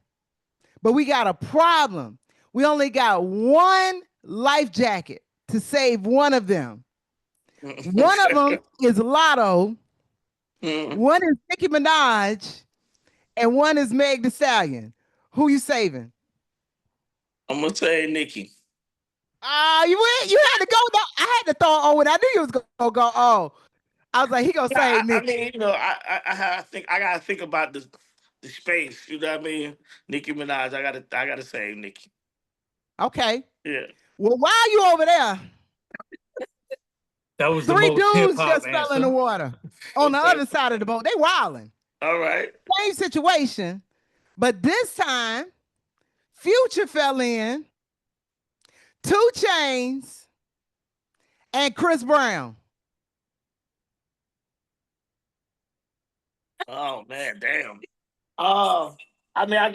but we got a problem. We only got 1 life jacket to save one of them. One of them is Lotto, one is Nicki Minaj, and one is Meg Thee Stallion. Who you saving? I'm gonna say Nicki. You had to go. I had to throw on when I knew you was gonna go. Oh, I was like, he gonna say Nicki. I mean, you know, I gotta think about the space. You know what I mean? Nicki Minaj. I gotta say Nicki. Okay. Yeah. Well, while you over there, that was 3 the most dudes hip-hop just fell in the water on the other side of the boat. They wilding. All right. Same situation, but this time, Future fell in, 2 Chainz, and Chris Brown. Oh man, damn. I mean, I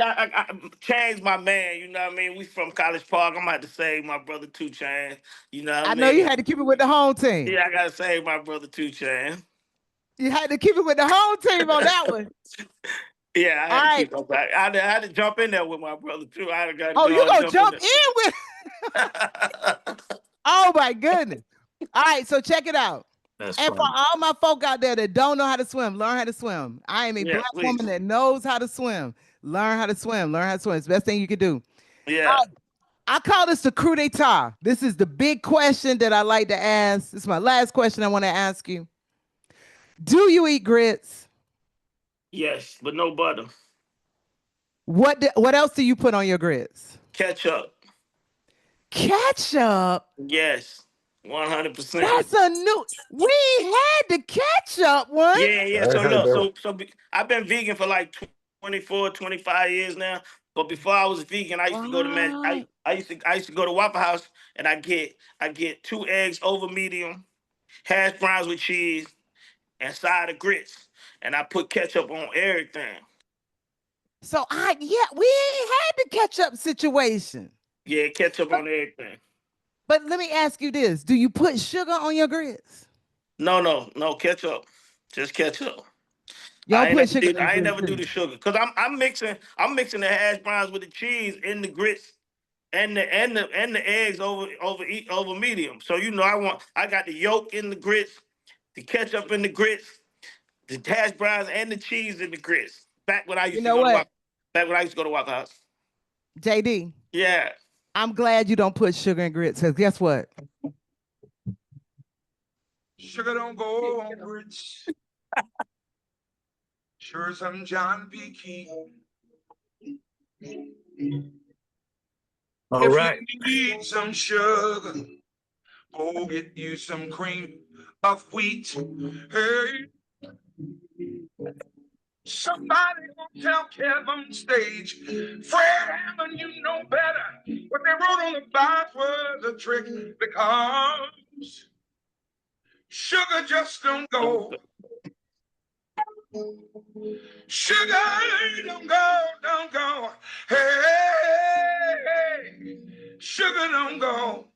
Chainz my man. You know what I mean? We from College Park. I'm gonna have to save my brother 2 Chainz. You know what I mean? I know you had to keep it with the home team. Yeah, I gotta save my brother 2 Chainz. You had to keep it with the home team on that one. Yeah, I had to keep up. I had to jump in there with my brother too. I had to you gonna jump in with? Oh my goodness! All right, so check it out. That's and funny. for all my folk out there that don't know how to swim, learn how to swim. I am a black woman that knows how to swim. Learn how to swim. Learn how to swim. It's the best thing you can do. Yeah. I call this the coup d'etat. This is the big question that I like to ask. This is my last question I want to ask you. Do you eat grits? Yes, but no butter. What else do you put on your grits? Ketchup. Ketchup? Yes, 100%. That's a new. We had the ketchup one. Yeah. So look, so I've been vegan for like 24, 25 years now. But before I was vegan, I used to go to I used to go to Waffle House and I get 2 eggs over medium, hash browns with cheese, and side of grits, and I put ketchup on everything. So we ain't had the ketchup situation. Yeah, ketchup on everything. But let me ask you this: do you put sugar on your grits? No, ketchup, just ketchup. Y'all put sugar. I ain't never do the sugar because I'm mixing the hash browns with the cheese in the grits and the eggs over medium. So you know I got the yolk in the grits, the ketchup in the grits, the hash browns and the cheese in the grits. Back when I used to go to Waffle House. JD. Yeah. I'm glad you don't put sugar in grits because guess what? Sugar don't go on grits. Sure, some John P. King. All right. If you need some sugar, go get you some cream of wheat. Hey. Somebody gonna tell Kev on stage, Fred Hammond, you know better. What they wrote on the box was a trick because sugar just don't go. Sugar don't go. Hey, sugar don't go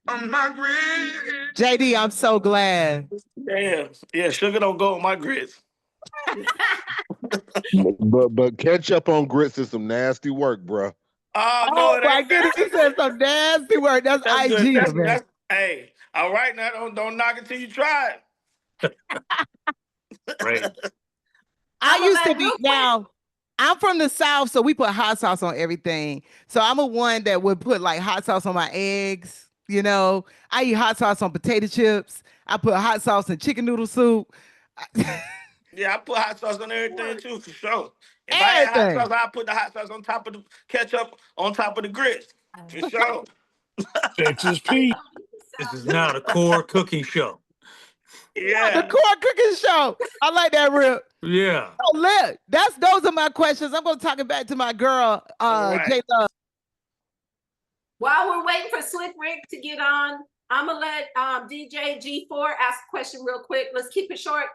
on my grits. JD, I'm so glad. Yeah, sugar don't go on my grits. but ketchup on grits is some nasty work, bro. Oh my goodness, he said some nasty work. That's IG, man. Hey, all right now, don't knock it till you try it. Right. I used to be now. I'm from the South, so we put hot sauce on everything. So I'm a one that would put like hot sauce on my eggs. You know, I eat hot sauce on potato chips. I put hot sauce in chicken noodle soup. Yeah, I put hot sauce on everything too, for sure. If I had hot Everything. sauce, I'd put the hot sauce on top of the ketchup on top of the grits. For sure. Texas Pete. This is now the core cooking show. The core cooking show. I like that, Rip. Yeah. Oh, look, those are my questions. I'm gonna talk it back to my girl, J Love. While we're waiting for Slick Rick to get on, I'm gonna let DJ G4 ask a question real quick. Let's keep it short.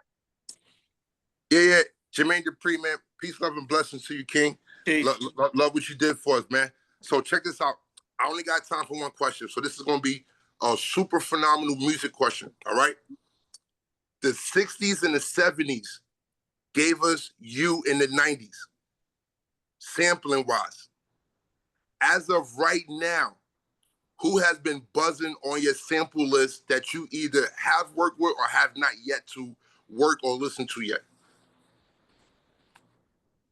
Yeah. Jermaine Dupree, man. Peace, love, and blessings to you, King. Love what you did for us, man. So check this out. I only got time for one question. So this is going to be a super phenomenal music question, all right? The 60s and the 70s gave us you in the 90s, sampling-wise. As of right now, who has been buzzing on your sample list that you either have worked with or have not yet to work or listen to yet?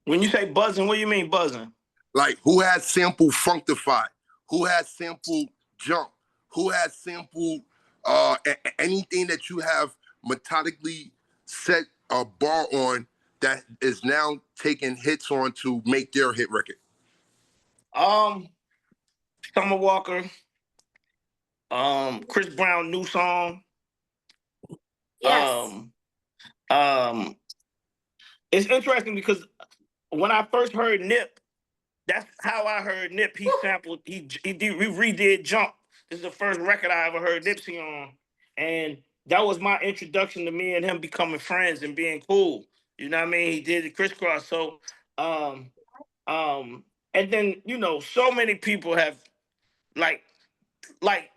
When you say buzzing, what do you mean buzzing? Like, who has sampled Funkdafied? Who has sampled Jump? Who has sampled anything that you have methodically set a bar on that is now taking hits on to make their hit record? Summer Walker, Chris Brown new song. Yes. It's interesting because when I first heard Nip, that's how I heard Nip. He sampled, he redid Jump. This is the first record I ever heard Nipsey on. And that was my introduction to me and him becoming friends and being cool. You know what I mean? He did the crisscross. So and then, you know, so many people have like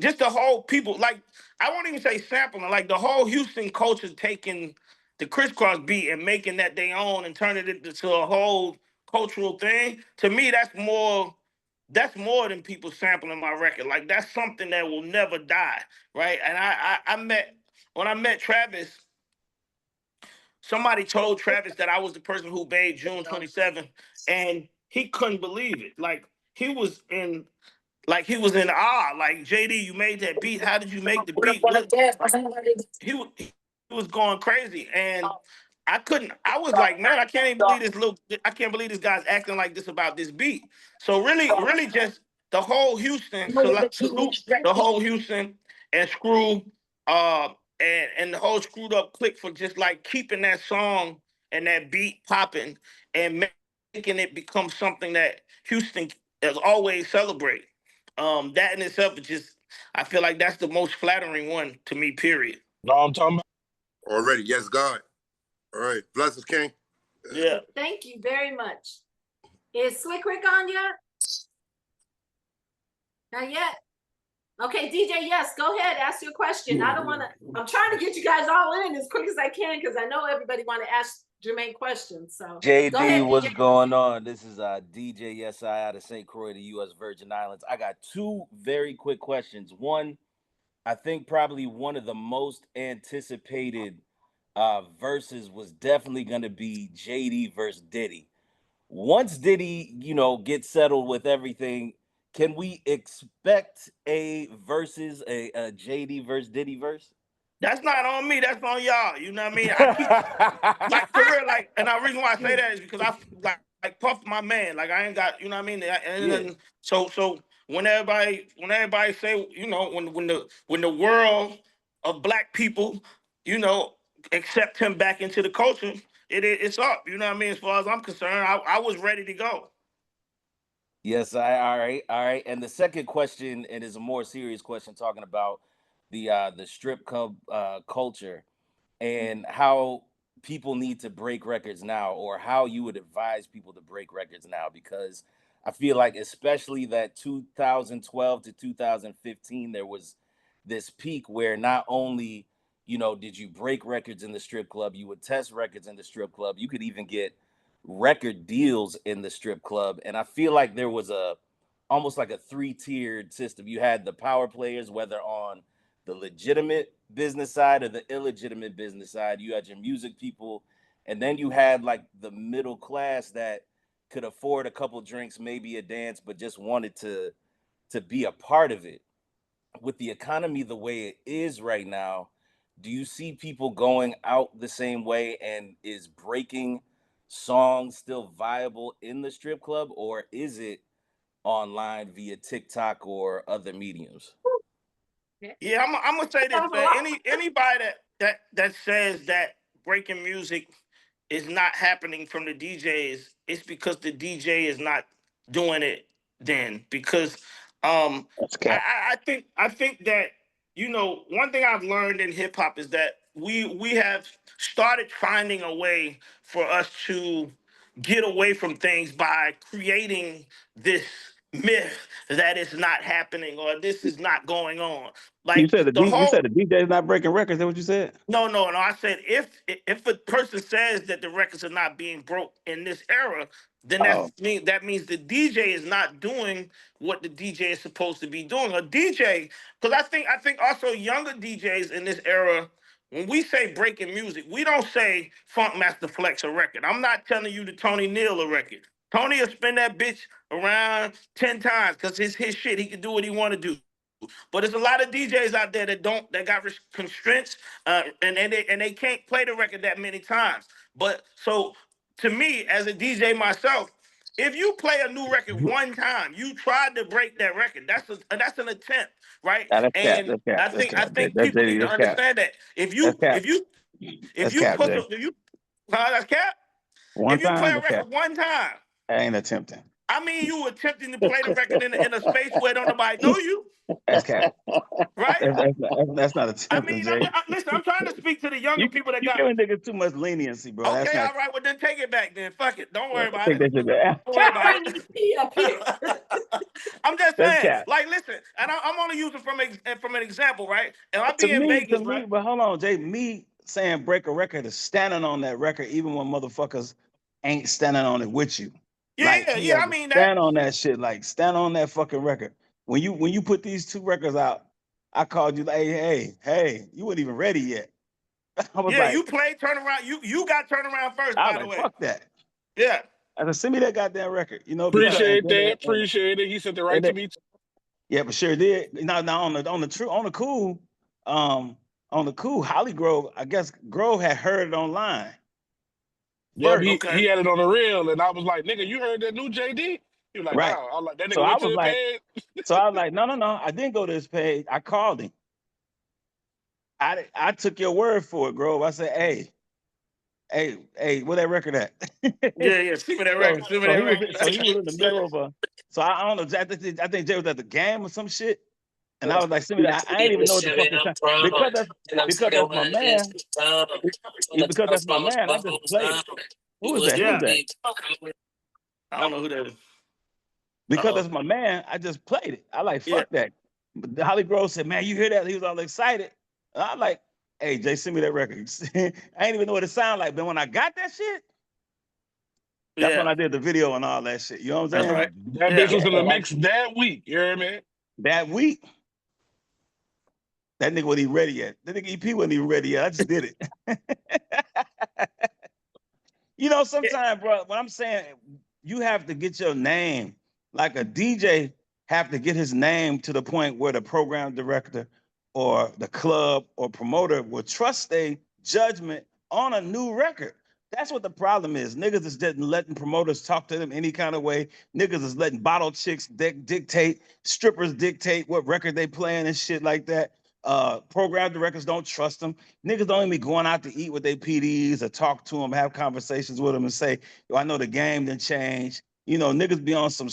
just the whole people, like I won't even say sampling, like the whole Houston culture taking the crisscross beat and making that their own and turning it into a whole cultural thing. To me, that's more than people sampling my record. Like that's something that will never die, right? And when I met Travis, somebody told Travis that I was the person who made June 27th, and he couldn't believe it. Like he was in awe. Like, JD, you made that beat. How did you make the beat? He was going crazy, and I was like, man, I can't believe this guy's acting like this about this beat. So really just the whole Houston, salute the whole Houston and Screw, and the whole Screwed Up Click for just like keeping that song and that beat popping and making it become something that Houston has always celebrated. That in itself is just, I feel like that's the most flattering one to me, period. No, I'm talking about. Already, yes, God. All right, blessings, King. Yeah. Thank you very much. Is Slick Rick on yet? Not yet. Okay, DJ, yes, go ahead, ask your question. I'm trying to get you guys all in as quick as I can because I know everybody want to ask Jermaine questions. So JD, go ahead, what's DJ. going on? This is DJ SI out of St. Croix, the U.S. Virgin Islands. I got two very quick questions. One, I think probably one of the most anticipated verses was definitely going to be JD versus Diddy. Once Diddy, gets settled with everything, can we expect a versus a JD versus Diddy verse? That's not on me. That's on y'all. You know what I mean? I keep like for real. Like, and the reason why I say that is because I like Puff my man. Like I ain't got, you know what I mean? And so when everybody say, when the world of black people, accept him back into the culture, it's up. You know what I mean? As far as I'm concerned, I was ready to go. Yes, all right. And the second question, and is a more serious question, talking about the strip club culture and how people need to break records now, or how you would advise people to break records now, because I feel like especially that 2012 to 2015, there was this peak where not only, did you break records in the strip club, you would test records in the strip club, you could even get record deals in the strip club. And I feel like there was almost like a three-tiered system. You had the power players, whether on the legitimate business side or the illegitimate business side. You had your music people, and then you had like the middle class that could afford a couple drinks, maybe a dance, but just wanted to be a part of it. With the economy the way it is right now, do you see people going out the same way, and is breaking songs still viable in the strip club, or is it online via TikTok or other mediums? Yeah, I'm gonna say this, man. Anybody that says that breaking music is not happening from the DJs, it's because the DJ is not doing it then. Because I think that, you know, one thing I've learned in hip hop is that we have started finding a way for us to get away from things by creating this myth that it's not happening or this is not going on. You Like said the you whole said the DJ is not breaking records. Is that what you said? no. I said if a person says that the records are not being broke in this era, then Oh, that means the DJ is not doing what the DJ is supposed to be doing. A DJ, because I think also younger DJs in this era, when we say breaking music, we don't say Funk Master Flex a record. I'm not telling you the Tony Neal a record. Tony will spin that bitch around 10 times because it's his shit. He can do what he want to do. But there's a lot of DJs out there that got constraints, and they can't play the record that many times. But so to me, as a DJ myself, if you play a new record one time, you tried to break that record. That's an attempt, right? nah, that's cap. And That's cap. I That's think cap. I think That's people JD. need to That's cap. understand that if That's you cap. if you if That's you cap, push Jay. a, if you that's cap. One If you play time, a that's cap. record one time, I ain't attempting. I mean you attempting to play the record in a space where don't nobody know you, That's cap. right? That's not I attempting, mean, Jay. listen, I'm trying to speak to the younger people that You got. giving niggas too much leniency, bro. That's Okay, not. all right, well then take it back then. Fuck it. Don't worry I about think it. that should be. Don't worry about Bring it. EP up here. I'm just That's saying, cap. like, listen, and I'm only using from an example, right? And I To be in Vegas, me, right? but hold on, Jay. Me saying break a record is standing on that record, even when motherfuckers ain't standing on it with you. Like you Yeah. have I to mean that. stand on that shit. Like stand on that fucking record. When you put these two records out, I called you like, hey, you weren't even ready yet. I was Yeah, like, you played turnaround. You got turnaround first, I was by the like, way. fuck that. Yeah. I said, send me that goddamn record, you know, because Appreciate that. Appreciate it. He sent it right and to it, me. yeah, but sure did. Now on the cool, Holly Grove, I guess Grove had heard it online Yeah, first. he had it on the reel, and I was like, "Nigga, you heard that new JD?" He was like, "Nah." Right. I was like, "That So nigga I went to was the like, page." no. I didn't go to his page. I called him. I took your word for it, Grove. I said, hey, where that record at? Yeah. See me that record. See me that record. So he was in the middle of a. So I don't know. I think Jay was at the game or some shit. And I was like, send me that. I ain't even know what the fuck was saying. Because that's my man. Because that's my man, I just played it. Who is that? Yeah. Who's that? I don't know who that is. Because that's my man, I just played it. I like, fuck that. But Holly Grove said, man, you hear that? He was all excited. And I'm like, hey, Jay, send me that record. I ain't even know what it sounded like. But when I got that shit, that's when I did the video and all that shit. You know what I'm saying? That's right. That bitch was in the mix that week. You hear me? That week. That nigga wasn't even ready yet. That nigga EP wasn't even ready yet. I just did it. You know, sometimes, bro, when I'm saying you have to get your name, like a DJ have to get his name to the point where the program director or the club or promoter will trust their judgment on a new record. That's what the problem is. Niggas is just letting promoters talk to them any kind of way. Niggas is letting bottle chicks dictate, strippers dictate what record they playing and shit like that. Program directors don't trust them. Niggas don't even be going out to eat with their PDs or talk to them, have conversations with them and say, yo, I know the game didn't change. You know, niggas be on some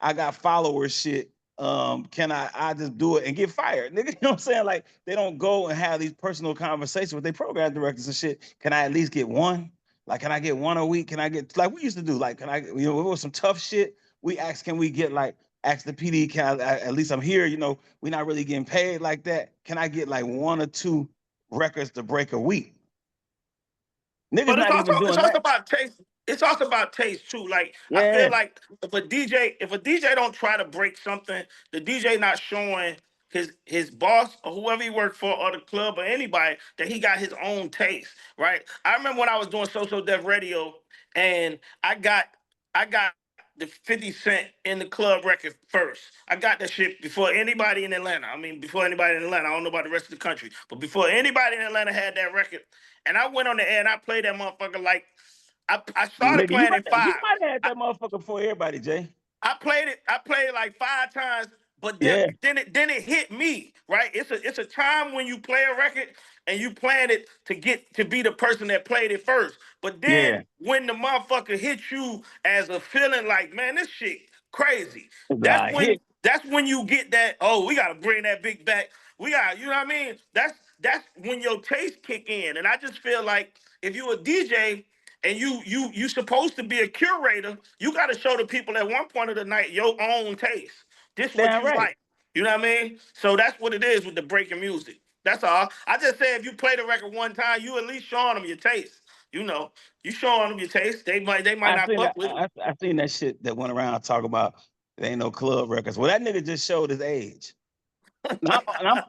I got followers shit. Can I just do it and get fired? Nigga, you know what I'm saying? Like they don't go and have these personal conversations with their program directors and shit. Can I at least get one? Like, can I get one a week? Can I get like we used to do? Like, can I, you know, it was some tough shit. We asked, can we get like ask the PD, can I, at least I'm here, you know, we're not really getting paid like that. Can I get like one or two records to break a week? Niggas But not even doing that. about taste. It's also about taste too. Like I Yeah. feel like if a DJ don't try to break something, the DJ not showing his boss or whoever he worked for or the club or anybody that he got his own taste, right? I remember when I was doing Social Dev Radio and I got the 50 Cent in the club record first. I got that shit before anybody in Atlanta. I mean, before anybody in Atlanta. I don't know about the rest of the country, but before anybody in Atlanta had that record. And I went on the air and I played that motherfucker like I started Nigga, you playing might at 5. you might have had that motherfucker for everybody, Jay. I played it like 5 times, but Yeah. then it hit me, right? It's a time when you play a record and you plan it to get to be the person that played it first. But then Yeah. when the motherfucker hits you as a feeling like, man, this shit crazy. Nah, hit. That's when you get that, oh, we gotta bring that big back. We got, you know what I mean? That's when your taste kick in. And I just feel like if you a DJ and you supposed to be a curator, you got to show the people at one point of the night your own taste. This what Damn you right. like. You know what I mean? So that's what it is with the breaking music. That's all. I just say if you play the record one time, you at least showing them your taste. You know, you showing them your taste. They might not fuck with it. I seen that shit that went around talking about there ain't no club records. Well, that nigga just showed his age. And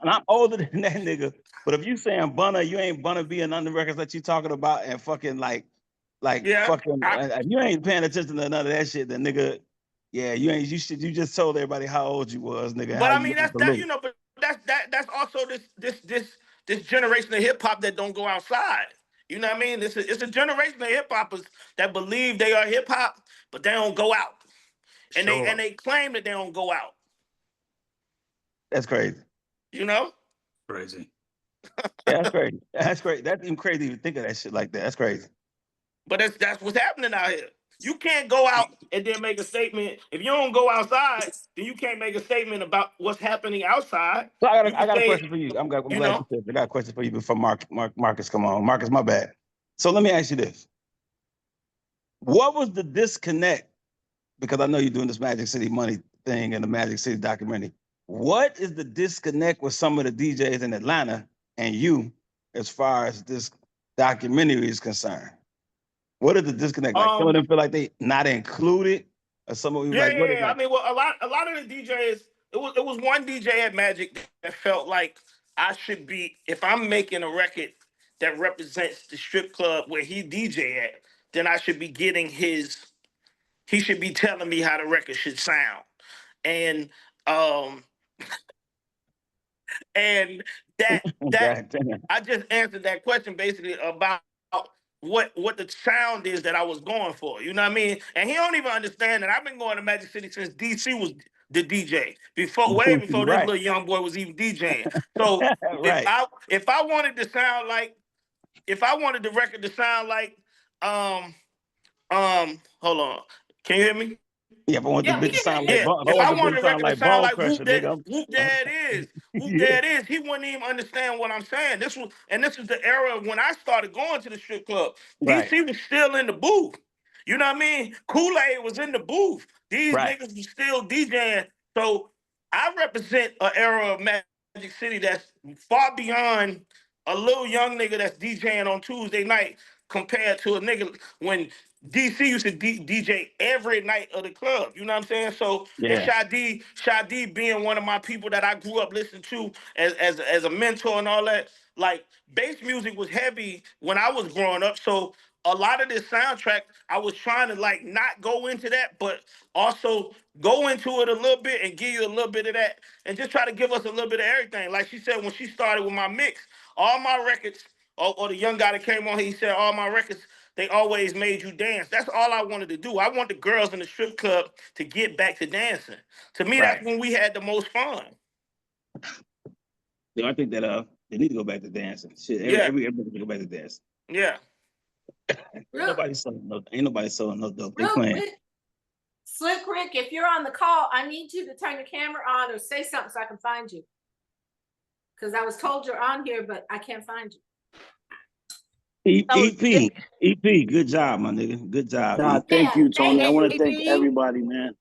I'm older than that nigga. But if you saying Bunna, you ain't Bunna being on the records that you talking about and fucking like Yeah, fucking if you ain't paying attention to none of that shit, then nigga, yeah, you just told everybody how old you was, nigga, But how I you mean want that's to that look. but that's also this generation of hip hop that don't go outside. You know what I mean? It's a generation of hip hoppers that believe they are hip hop, but they don't go out. And Sure. they claim that they don't go out. That's crazy. You know? Crazy. Yeah, that's crazy. That's crazy. That's even crazy to think of that shit like that. That's crazy. But that's what's happening out here. You can't go out and then make a statement. If you don't go outside, then you can't make a statement about what's happening outside. So You I can got a say, question for you. I'm glad you you know, said. I got a question for you before Marcus come on. Marcus, my bad. So let me ask you this: what was the disconnect? Because I know you're doing this Magic City Money thing and the Magic City documentary. What is the disconnect with some of the DJs in Atlanta and you, as far as this documentary is concerned? What is the disconnect? Like some of them feel like they not included, or some of you like what is yeah. I like? mean, well, a lot of the DJs. It was one DJ at Magic that felt like I should be, if I'm making a record that represents the strip club where he DJ at, then I should be getting his. He should be telling me how the record should sound, and um, and that God damn. I just answered that question basically about what the sound is that I was going for. You know what I mean? And he don't even understand that I've been going to Magic City since DC was the DJ way before this Right. little young boy was even DJing. So Right. if I wanted to sound like if I wanted the record to sound like hold on, can you hear me? Yeah, if I want the bitch to sound like Yeah, if I if want I the bitch wanted to the sound record to like sound Ball like Crusher, nigga. Whoop There It Is, Whoop Yeah. There It Is, he wouldn't even understand what I'm saying. This was the era when I started going to the strip club. Right. DC was still in the booth. You know what I mean? Kool-Aid was in the booth. These Right. niggas was still DJing. So I represent an era of Magic City that's far beyond a little young nigga that's DJing on Tuesday night compared to a nigga when DC used to DJ every night of the club. You know what I'm saying? So, and Yeah. Shadi being one of my people that I grew up listening to as a mentor and all that, like bass music was heavy when I was growing up. So a lot of this soundtrack, I was trying to like not go into that, but also go into it a little bit and give you a little bit of that and just try to give us a little bit of everything. Like she said, when she started with my mix, all my records, or the young guy that came on, he said, all my records, they always made you dance. That's all I wanted to do. I want the girls in the strip club to get back to dancing. To me, Right. that's when we had the most fun. Yeah, I think that they need to go back to dancing. Shit, Yeah. everybody need to go back to dancing. Yeah. Ain't nobody selling no dope. They Real playing. quick, Slick Rick, if you're on the call, I need you to turn the camera on or say something so I can find you. Because I was told you're on here, but I can't find you. EP, good job, my nigga. Good job. Nah, thank you, Tony. I want to thank JD, everybody, man.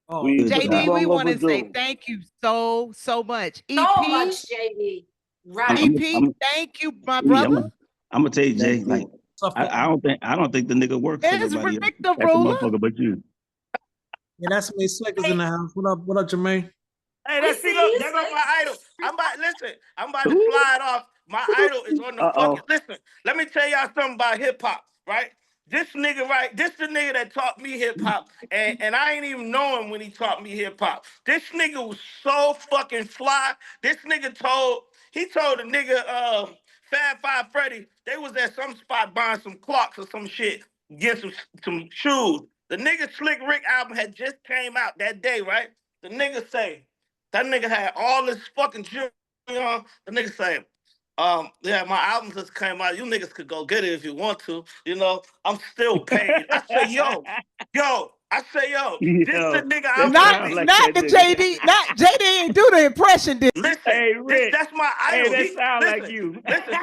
Good Keep JD, job. we on what want we're to say doing. thank you so much. So EP, much, JD. Right. EP, thank you, my I'm brother. gonna tell you, Jay. Thank Like, you. I don't think the nigga works for There's nobody Rick else. the That's a ruler. motherfucker, but you. Yeah, that's me. Slick is in the house. What up, Jermaine? Hey, We that's see look, you, that's Slick. my idol. I'm about to fly it off. My idol is on the fucking. Listen, let me tell y'all something about hip hop, right? This nigga, right? This the nigga that taught me hip hop, and I ain't even know him when he taught me hip hop. This nigga was so fucking fly. This nigga told a nigga Fab Five Freddy, they was at some spot buying some clocks or some shit. get some shoes. The nigga Slick Rick album had just came out that day, right? The nigga say, that nigga had all this fucking jewelry on. The nigga say, yeah, my album just came out. You niggas could go get it if you want to. You know, I'm still paid. I say, yo, this the nigga I'm Not the JD, not JD ain't do the impression. Listen, that's my idol. Hey, that sound like you. Listen,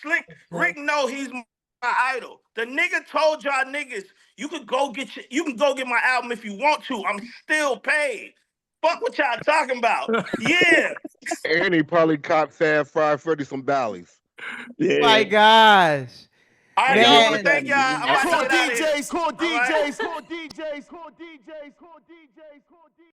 Slick Rick know he's my idol. The nigga told y'all niggas, you can go get my album if you want to. I'm still paid. Fuck what y'all talking about. Yeah. And he probably caught Fab Fried Freddy some Bally's. Yeah. My gosh. All right, y'all. I want to thank y'all. I'm about to get out of here. Cool DJs, cool DJs, cool DJs, cool DJs, cool DJs, cool DJs.